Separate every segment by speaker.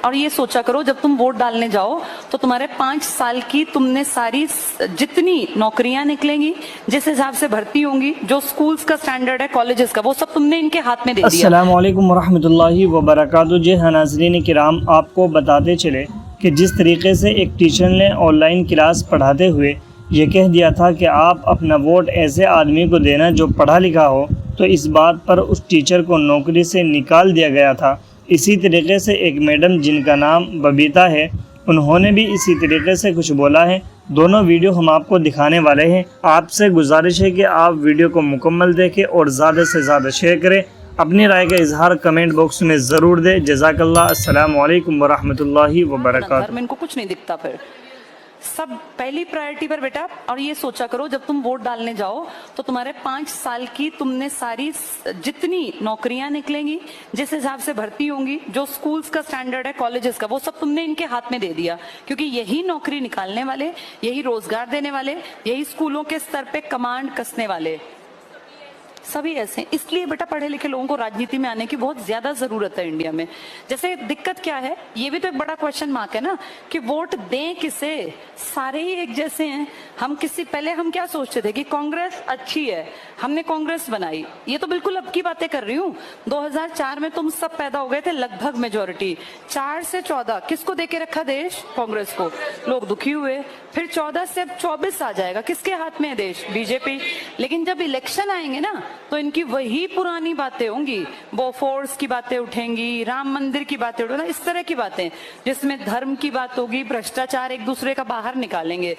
Speaker 1: और ये सोचा करो जब तुम वोट डालने जाओ तो तुम्हारे 5 साल की तुमने सारी जितनी नौकरियां निकलेंगी, जिस हिसाब से भर्ती होंगी, जो स्कूल्स का स्टैंडर्ड है, कॉलेजेस का, वो सब तुमने इनके हाथ में दे दिया।
Speaker 2: अस्सलाम वालेकुम वरहमतुल्लाहि वबरकातुहू। जी हाँ नाज़रीन किराम, आपको बताते चले कि जिस तरीके से एक टीचर ने ऑनलाइन क्लास पढ़ाते हुए ये कह दिया था कि आप अपना वोट ऐसे आदमी को देना जो पढ़ा लिखा हो, तो इस बात पर उस टीचर को नौकरी से निकाल दिया गया था। इसी तरीके से एक मैडम जिनका नाम बबीता है, उन्होंने भी इसी तरीके से कुछ बोला है। दोनों वीडियो हम आपको दिखाने वाले हैं। आपसे गुजारिश है कि आप वीडियो को मुकम्मल देखें और ज़्यादा से ज़्यादा शेयर करें। अपनी राय का इजहार कमेंट बॉक्स में ज़रूर दें। जज़ाकल्लाह। अस्सलाम वालेकुम वरहमतुल्लाहि वबरकातुहू।
Speaker 1: इनको कुछ नहीं दिखता, फिर सब पहली प्रायोरिटी पर बेटा। और ये सोचा करो जब तुम वोट डालने जाओ तो तुम्हारे 5 साल की तुमने सारी जितनी नौकरियां निकलेंगी, जिस हिसाब से भर्ती होंगी, जो स्कूल्स का स्टैंडर्ड है, कॉलेजेस का, वो सब तुमने इनके हाथ में दे दिया। क्योंकि यही नौकरी निकालने वाले, यही रोजगार देने वाले, यही स्कूलों के स्तर पे कमांड कसने वाले सभी ऐसे। इसलिए बेटा पढ़े लिखे लोगों को राजनीति में आने की बहुत ज्यादा जरूरत है इंडिया में। जैसे दिक्कत क्या है, ये भी तो एक बड़ा क्वेश्चन मार्क है ना कि वोट दें किसे। सारे ही एक जैसे हैं। हम पहले हम क्या सोचते थे कि कांग्रेस अच्छी है, हमने कांग्रेस बनाई। ये तो बिल्कुल अब की बातें कर रही हूँ। 2004 में तुम सब पैदा हो गए थे, लगभग मेजोरिटी 4 से 14 किसको देके रखा देश? कांग्रेस को। लोग दुखी हुए। फिर 14 से अब 24 आ जाएगा, किसके हाथ में है देश? बीजेपी। लेकिन जब इलेक्शन आएंगे ना तो इनकी वही पुरानी बातें होंगी। बोफोर्स की बातें उठेंगी, राम मंदिर की बातें उठेंगी, इस तरह की बातें जिसमें धर्म की बात होगी, भ्रष्टाचार एक दूसरे का बाहर निकालेंगे।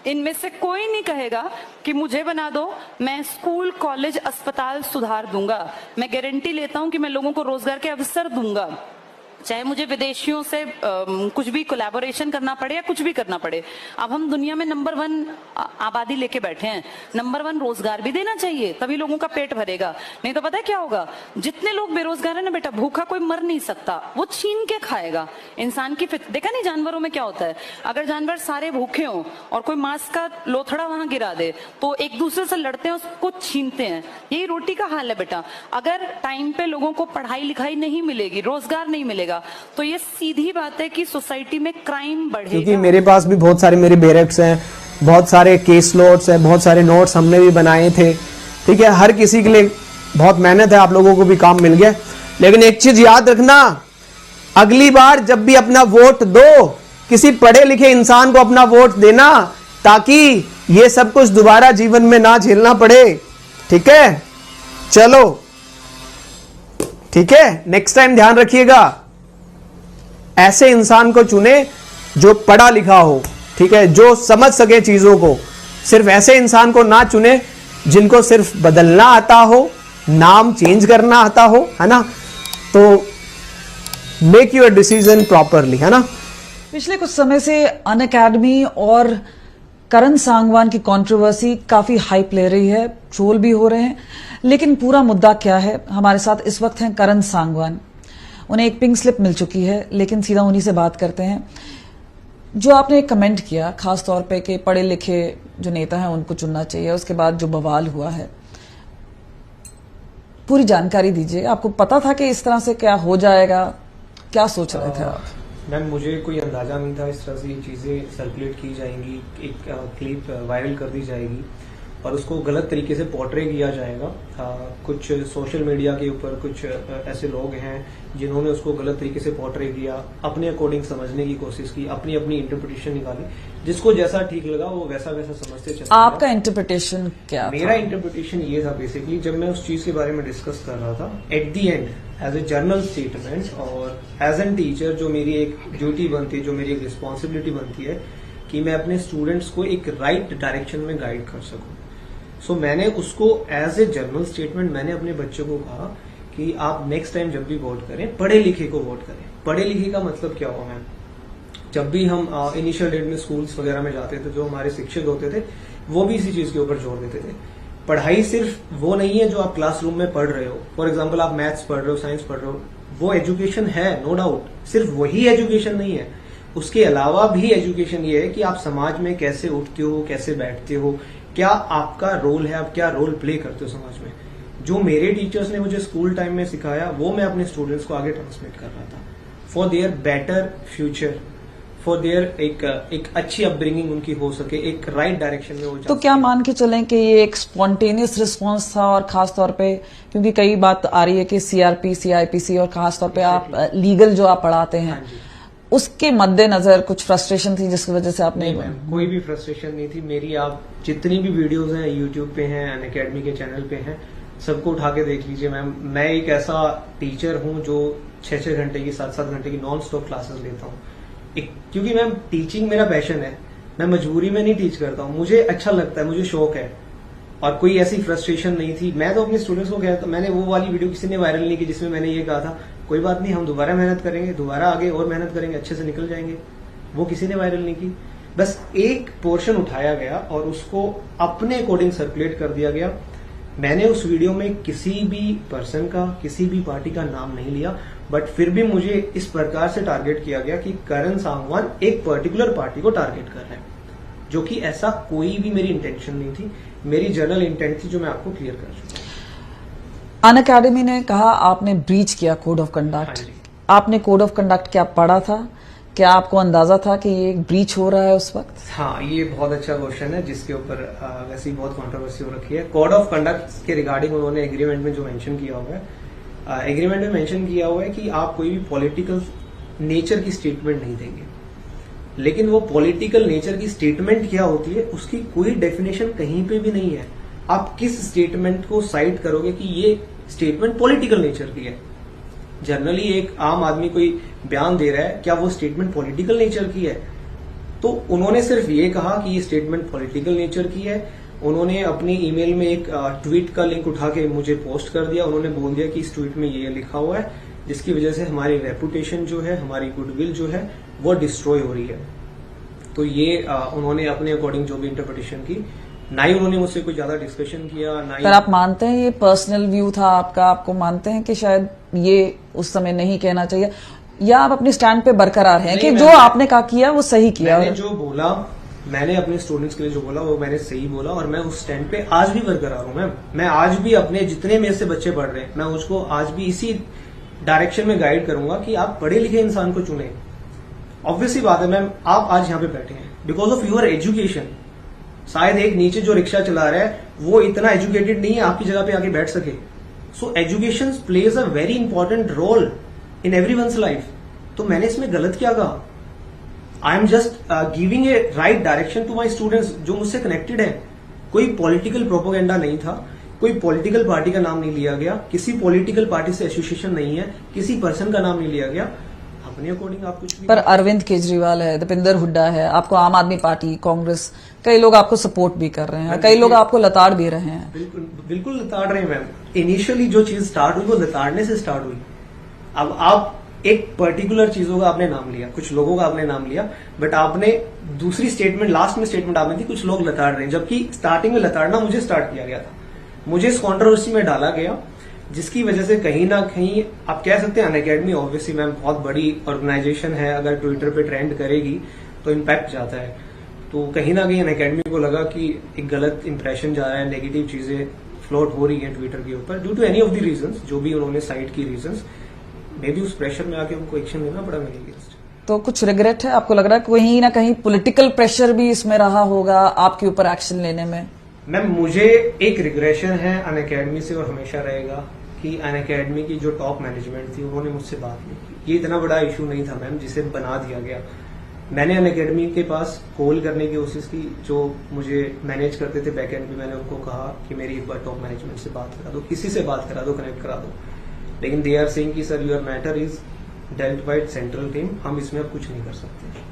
Speaker 1: इनमें से कोई नहीं कहेगा कि मुझे बना दो, मैं स्कूल, कॉलेज, अस्पताल सुधार दूंगा, मैं गारंटी लेता हूं कि मैं लोगों को रोजगार के अवसर दूंगा, चाहे मुझे विदेशियों से कुछ भी कोलैबोरेशन करना पड़े या कुछ भी करना पड़े। अब हम दुनिया में नंबर 1 आबादी लेके बैठे हैं, नंबर 1 रोजगार भी देना चाहिए, तभी लोगों का पेट भरेगा। नहीं तो पता है क्या होगा? जितने लोग बेरोजगार है ना बेटा, भूखा कोई मर नहीं सकता, वो छीन के खाएगा। इंसान की देखा नहीं जानवरों में क्या होता है? अगर जानवर सारे भूखे हों और कोई मांस का लोथड़ा वहां गिरा दे तो एक दूसरे से लड़ते हैं, उसको छीनते हैं। यही रोटी का हाल है बेटा। अगर टाइम पे लोगों को पढ़ाई लिखाई नहीं मिलेगी, रोजगार नहीं मिलेगा, तो ये सीधी बात है कि सोसाइटी में क्राइम बढ़ेगा।
Speaker 3: क्योंकि मेरे पास भी बहुत सारे मेरे बैरक्स हैं, बहुत सारे केस नोट्स हैं, बहुत सारे नोट्स हमने भी बनाए थे। ठीक है, हर किसी के लिए बहुत मेहनत है, आप लोगों को भी काम मिल गया। लेकिन एक चीज याद रखना, अगली बार जब भी अपना वोट दो, किसी पढ़े लिखे इंसान को अपना वोट देना, ताकि ये सब कुछ दोबारा जीवन में ना झेलना पड़े। ठीक है, चलो ठीक है, नेक्स्ट टाइम ध्यान रखिएगा, ऐसे इंसान को चुने जो पढ़ा लिखा हो। ठीक है, जो समझ सके चीजों को। सिर्फ ऐसे इंसान को ना चुने जिनको सिर्फ बदलना आता हो, नाम चेंज करना आता हो, है ना। तो मेक योर डिसीजन प्रॉपरली, है ना।
Speaker 4: पिछले कुछ समय से अनअकैडमी और करण सांगवान की कंट्रोवर्सी काफी हाइप ले रही है, ट्रोल भी हो रहे हैं। लेकिन पूरा मुद्दा क्या है? हमारे साथ इस वक्त हैं करण सांगवान। उन्हें एक पिंक स्लिप मिल चुकी है, लेकिन सीधा उन्हीं से बात करते हैं। जो आपने एक कमेंट किया खास तौर पे कि पढ़े लिखे जो नेता हैं उनको चुनना चाहिए, उसके बाद जो बवाल हुआ है, पूरी जानकारी दीजिए। आपको पता था कि इस तरह से क्या हो जाएगा? क्या सोच रहे थे आप?
Speaker 5: मैम, मुझे कोई अंदाजा नहीं था इस तरह से ये चीजें सर्कुलेट की जाएंगी, एक क्लिप वायरल कर दी जाएगी और उसको गलत तरीके से पोर्ट्रे किया जाएगा। कुछ सोशल मीडिया के ऊपर कुछ ऐसे लोग हैं जिन्होंने उसको गलत तरीके से पोर्ट्रे किया, अपने अकॉर्डिंग समझने की कोशिश की, अपनी अपनी इंटरप्रिटेशन निकाली, जिसको जैसा ठीक लगा वो वैसा वैसा समझते चले।
Speaker 4: आपका इंटरप्रिटेशन क्या
Speaker 5: मेरा इंटरप्रिटेशन ये था बेसिकली, जब मैं उस चीज के बारे में डिस्कस कर रहा था, at the end as a general statement और एज एन टीचर जो मेरी एक ड्यूटी बनती है, जो मेरी एक रिस्पॉन्सिबिलिटी बनती है कि मैं अपने स्टूडेंट्स को एक राइट डायरेक्शन में गाइड कर सकूं। सो मैंने उसको एज ए जर्नल स्टेटमेंट मैंने अपने बच्चों को कहा कि आप नेक्स्ट टाइम जब भी वोट करें, पढ़े लिखे को वोट करें। पढ़े लिखे का मतलब क्या हुआ मैम? जब भी हम इनिशियल डेट में स्कूल्स वगैरह में जाते थे, जो हमारे शिक्षक होते थे वो भी इसी चीज के ऊपर जोर देते थे। पढ़ाई सिर्फ वो नहीं है जो आप क्लासरूम में पढ़ रहे हो। फॉर एग्जाम्पल आप मैथ्स पढ़ रहे हो, साइंस पढ़ रहे हो, वो एजुकेशन है, नो डाउट। सिर्फ वही एजुकेशन नहीं है, उसके अलावा भी एजुकेशन ये है कि आप समाज में कैसे उठते हो, कैसे बैठते हो, क्या आपका रोल है, आप क्या रोल प्ले करते हो समाज में। जो मेरे टीचर्स ने मुझे स्कूल टाइम में सिखाया वो मैं अपने स्टूडेंट्स को आगे ट्रांसमिट कर रहा था। For their better future, for their एक अच्छी अपब्रिंगिंग उनकी हो सके, एक राइट डायरेक्शन में वो जा
Speaker 4: तो क्या मान के चलें कि ये एक स्पॉन्टेनियस रिस्पांस था, और खास तौर पे क्योंकि कई बात आ रही है कि सीआरपी, सीआईपीसी और खास तौर पे आप लीगल जो आप पढ़ाते हैं, उसके मद्देनजर कुछ फ्रस्ट्रेशन थी जिसकी वजह से आपने?
Speaker 5: नहीं मैम, कोई भी फ्रस्ट्रेशन नहीं थी मेरी। आप जितनी भी वीडियोस हैं यूट्यूब पे हैं, अनअकैडमी के चैनल पे हैं, सबको उठा के देख लीजिए मैम। मैं एक ऐसा टीचर हूं जो 6-6 घंटे की, 7-7 घंटे की नॉन स्टॉप क्लासेस लेता हूं। क्योंकि मैम टीचिंग मेरा पैशन है, मैं मजबूरी में नहीं टीच करता हूँ, मुझे अच्छा लगता है, मुझे शौक है, और कोई ऐसी फ्रस्ट्रेशन नहीं थी। मैं तो अपने स्टूडेंट्स को कहता, मैंने वो वाली वीडियो किसी ने वायरल नहीं की जिसमें मैंने ये कहा था कोई बात नहीं, हम दोबारा मेहनत करेंगे, दोबारा आगे और मेहनत करेंगे, अच्छे से निकल जाएंगे, वो किसी ने वायरल नहीं की। बस एक पोर्शन उठाया गया और उसको अपने अकॉर्डिंग सर्कुलेट कर दिया गया। मैंने उस वीडियो में किसी भी पर्सन का, किसी भी पार्टी का नाम नहीं लिया, बट फिर भी मुझे इस प्रकार से टारगेट किया गया कि करण सांगवान एक पर्टिकुलर पार्टी को टारगेट कर रहे हैं, जो कि ऐसा कोई भी मेरी इंटेंशन नहीं थी। मेरी जनरल इंटेंट थी जो मैं आपको क्लियर कर चुका हूं।
Speaker 4: अनअकैडमी ने कहा आपने ब्रीच किया कोड ऑफ कंडक्ट। आपने कोड ऑफ कंडक्ट क्या पढ़ा था? क्या आपको अंदाजा था कि ये ब्रीच हो रहा है उस वक्त?
Speaker 5: हाँ, ये बहुत अच्छा क्वेश्चन है जिसके ऊपर वैसे ही बहुत कंट्रोवर्सी हो रखी है। कोड ऑफ कंडक्ट के रिगार्डिंग उन्होंने एग्रीमेंट में जो मेंशन किया हुआ है, एग्रीमेंट में मेंशन किया हुआ है कि आप कोई भी पॉलिटिकल नेचर की स्टेटमेंट नहीं देंगे। लेकिन वो पॉलिटिकल नेचर की स्टेटमेंट क्या होती है उसकी कोई डेफिनेशन कहीं पे भी नहीं है। आप किस स्टेटमेंट को साइट करोगे कि ये स्टेटमेंट पॉलिटिकल नेचर की है? जनरली एक आम आदमी कोई बयान दे रहा है, क्या वो स्टेटमेंट पॉलिटिकल नेचर की है? तो उन्होंने सिर्फ ये कहा कि ये स्टेटमेंट पॉलिटिकल नेचर की है। उन्होंने अपनी ईमेल में एक ट्वीट का लिंक उठा के मुझे पोस्ट कर दिया। उन्होंने बोल दिया कि इस ट्वीट में ये लिखा हुआ है, जिसकी वजह से हमारी रेपुटेशन जो है, हमारी गुडविल जो है, वो डिस्ट्रॉय हो रही है। तो ये उन्होंने अपने अकॉर्डिंग जो भी इंटरप्रिटेशन की, ना ही उन्होंने मुझसे कोई ज्यादा डिस्कशन किया, ना ही।
Speaker 4: पर आप मानते हैं ये पर्सनल व्यू था आपका? आपको मानते हैं कि शायद ये उस समय नहीं कहना चाहिए, या आप अपने स्टैंड पे बरकरार हैं कि जो आपने कहा किया वो सही किया?
Speaker 5: मैंने जो बोला, मैंने अपने स्टूडेंट्स के लिए जो बोला वो मैंने सही बोला, और मैं उस स्टैंड पे आज भी बरकरार हूं मैम। मैं आज भी अपने जितने मेरे से बच्चे पढ़ रहे हैं, मैं उसको आज भी इसी डायरेक्शन में गाइड करूंगा कि आप पढ़े लिखे इंसान को चुने। ऑब्वियसली बात है मैम, आप आज यहाँ पे बैठे हैं बिकॉज ऑफ यूर एजुकेशन। शायद एक नीचे जो रिक्शा चला रहा है वो इतना एजुकेटेड नहीं है आपकी जगह पे आके बैठ सके। So education plays a very important role in everyone's life. तो मैंने इसमें गलत क्या कहा? I am just giving a right direction to my students जो मुझसे कनेक्टेड है। कोई पॉलिटिकल प्रोपोगेंडा नहीं था, कोई पॉलिटिकल पार्टी का नाम नहीं लिया गया, किसी पॉलिटिकल पार्टी से एसोसिएशन नहीं है, किसी पर्सन का नाम नहीं लिया गया। अपने अकॉर्डिंग आप कुछ भी।
Speaker 4: पर अरविंद केजरीवाल है, दीपेंद्र हुड्डा है, आपको आम आदमी पार्टी, कांग्रेस, कई लोग आपको सपोर्ट भी कर रहे हैं, कई लोग आपको लताड़ भी रहे हैं।
Speaker 5: बिल्कुल बिल्कुल लताड़ रहे हैं मैम। इनिशियली जो चीज स्टार्ट हुई वो लताड़ने से स्टार्ट हुई। अब आप एक पर्टिकुलर चीजों का आपने नाम लिया, कुछ लोगों का आपने नाम लिया, बट आपने दूसरी स्टेटमेंट, लास्ट में स्टेटमेंट आपने थी कुछ लोग लताड़ रहे हैं, जबकि स्टार्टिंग में लताड़ना मुझे स्टार्ट किया गया था। मुझे इस कॉन्ट्रोवर्सी में डाला गया, जिसकी वजह से कहीं ना कहीं आप कह सकते हैं अनअकैडमी ऑब्वियसली मैम बहुत बड़ी ऑर्गेनाइजेशन है, अगर ट्विटर पे ट्रेंड करेगी तो इम्पैक्ट जाता है। तो कहीं ना कहीं अनअकैडमी को लगा कि एक गलत इंप्रेशन जा रहा है, नेगेटिव चीजें फ्लोट हो रही है ट्विटर के ऊपर due to any of the reasons, जो भी उन्होंने साइट की रीजंस। मे बी उस प्रेशर में आके उनको एक्शन लेना पड़ा मेरे अगेंस्ट।
Speaker 4: तो कुछ रिग्रेट है? आपको लग रहा है कहीं ना कहीं पॉलिटिकल प्रेशर भी इसमें रहा होगा आपके ऊपर एक्शन लेने में?
Speaker 5: मैम मुझे एक रिग्रेशन है अनअकैडमी से और हमेशा रहेगा कि अनअकैडमी की जो टॉप मैनेजमेंट थी उन्होंने मुझसे बात नहीं की। ये इतना बड़ा इशू नहीं था मैम जिसे बना दिया गया। मैंने अनअकैडमी के पास कॉल करने की कोशिश की, जो मुझे मैनेज करते थे बैक एंड पे, मैंने उनको कहा कि मेरी एक बार टॉप मैनेजमेंट से बात करा दो, किसी से बात करा दो, कनेक्ट करा दो। लेकिन दे आर सेइंग कि sir your matter is dealt by central team, हम इसमें अब कुछ नहीं कर सकते।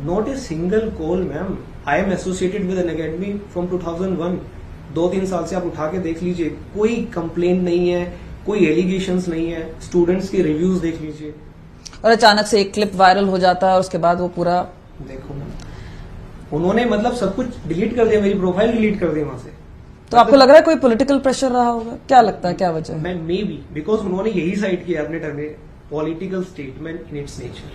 Speaker 5: Not a single call ma'am. I am associated with Unacademy from 2001। 2-3 साल से आप उठा के देख लीजिए, कोई कंप्लेन नहीं है, कोई एलिगेशंस नहीं है। स्टूडेंट्स के रिव्यूज देख लीजिए।
Speaker 4: और अचानक से एक क्लिप वायरल हो जाता है और उसके बाद वो पूरा
Speaker 5: देखो मैम, उन्होंने मतलब सब कुछ डिलीट कर दिया, मेरी प्रोफाइल डिलीट कर दी वहां से।
Speaker 4: तो आपको लग रहा है कोई पॉलिटिकल प्रेशर रहा होगा? क्या लगता है, क्या वजह है?
Speaker 5: मैं मे बी बिकॉज उन्होंने यही साइड किया अपने टर्म में, political statement in its nature.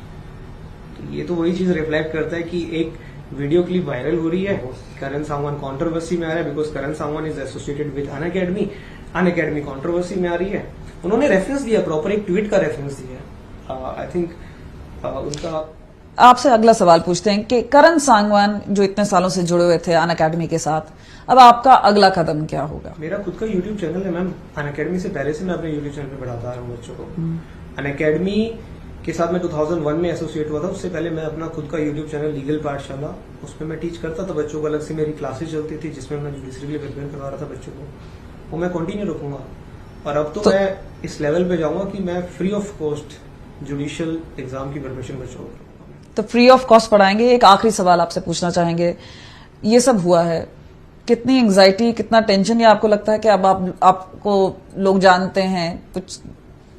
Speaker 5: तो ये तो वही चीज रिफ्लेक्ट करता है कि एक वीडियो क्लिप वायरल हो रही है, करण सांगवान कंट्रोवर्सी में आ रहा है because Karan Sangwan is associated with Unacademy, Unacademy controversy में आ रही है। उन्होंने रेफरेंस दिया, प्रॉपर एक ट्वीट का रेफरेंस दिया। आई थिंक उनका
Speaker 4: आपसे अगला सवाल पूछते हैं कि करण सांगवान जो इतने सालों से जुड़े हुए थे अनअकैडमी के साथ, अब आपका अगला कदम क्या होगा?
Speaker 5: मेरा खुद का यूट्यूब चैनल है मैम। अनअकैडमी से पहले से मैं अपने यूट्यूब चैनल पे पढ़ाता आ रहा हूँ बच्चों को। अनअकैडमी के साथ मैं 2001 में एसोसिएट हुआ था। उससे पहले मैं अपना खुद का यूट्यूब चैनल लीगल पाठशाला, उसमें मैं टीच करता था बच्चों को। अलग से मेरी क्लासेस चलती थी जिसमें मैं जुडिशरी के लिए प्रिपेयर करवा रहा था बच्चों को, वो मैं कंटिन्यू रखूंगा। और अब तो मैं इस लेवल पे जाऊंगा कि मैं free of cost judicial exam की प्रिपरेशन बच्चों को।
Speaker 4: तो फ्री ऑफ कॉस्ट पढ़ाएंगे। एक आखिरी सवाल आपसे पूछना चाहेंगे, ये सब हुआ है, कितनी एंग्जाइटी, कितना टेंशन, या आपको लगता है कि अब आपको लोग जानते हैं, कुछ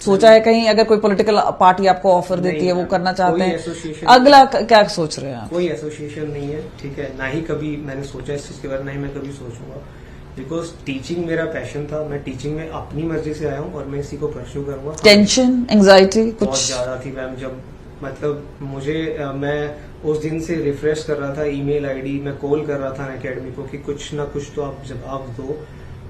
Speaker 4: सोचा है कहीं अगर कोई पॉलिटिकल पार्टी आपको ऑफर देती है वो करना चाहते हैं, अगला क्या सोच रहे हैं आप?
Speaker 5: कोई एसोसिएशन नहीं है, ठीक है, ना ही कभी मैंने सोचा इस चीज के बारे में, ना ही मैं कभी सोचूंगा। बिकॉज टीचिंग मेरा पैशन था, मैं टीचिंग में अपनी मर्जी से आया हूँ और मैं इसी को परस्यू करूंगा।
Speaker 4: टेंशन, एंग्जाइटी कुछ
Speaker 5: बहुत ज्यादा थी मैम। जब मतलब मुझे मैं उस दिन से रिफ्रेश कर रहा था ईमेल आईडी, मैं कॉल कर रहा था अनअकैडमी को कि कुछ ना कुछ तो आप जवाब दो।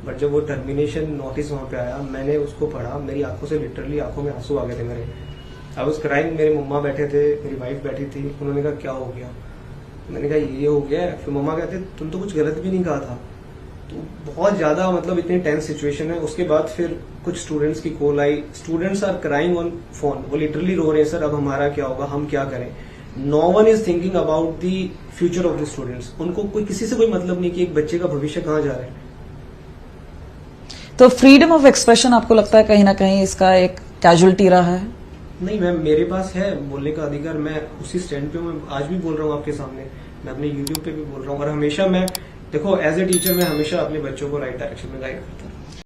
Speaker 5: बट जब वो टर्मिनेशन नोटिस वहां पे आया, मैंने उसको पढ़ा, मेरी आंखों से लिटरली आंखों में आंसू आ गए थे मेरे। I was crying. मेरे मम्मा बैठे थे, मेरी वाइफ बैठी थी, उन्होंने कहा क्या हो गया? मैंने कहा ये हो गया। फिर मम्मा कहते तुम तो कुछ गलत भी नहीं कहा था। तो बहुत ज्यादा मतलब इतनी टेंस सिचुएशन है। उसके बाद फिर कुछ स्टूडेंट्स की कॉल आई, students are crying on phone, वो लिटरली रो रहे हैं, सर अब हमारा क्या होगा, हम क्या करें। No one is thinking about the future of the students. उनको कोई किसी से कोई मतलब नहीं कि एक बच्चे का भविष्य कहाँ जा रहा है।
Speaker 4: तो फ्रीडम ऑफ एक्सप्रेशन आपको लगता है कहीं ना कहीं इसका एक कैजुअलिटी रहा है?
Speaker 5: नहीं मैम, मेरे पास है बोलने का अधिकार। मैं उसी स्टैंड पे मैं आज भी बोल रहा हूँ आपके सामने, मैं अपने यूट्यूब पे भी बोल रहा हूँ। और हमेशा मैं देखो एज ए टीचर मैं हमेशा अपने बच्चों को राइट डायरेक्शन में गाइड करता हूँ।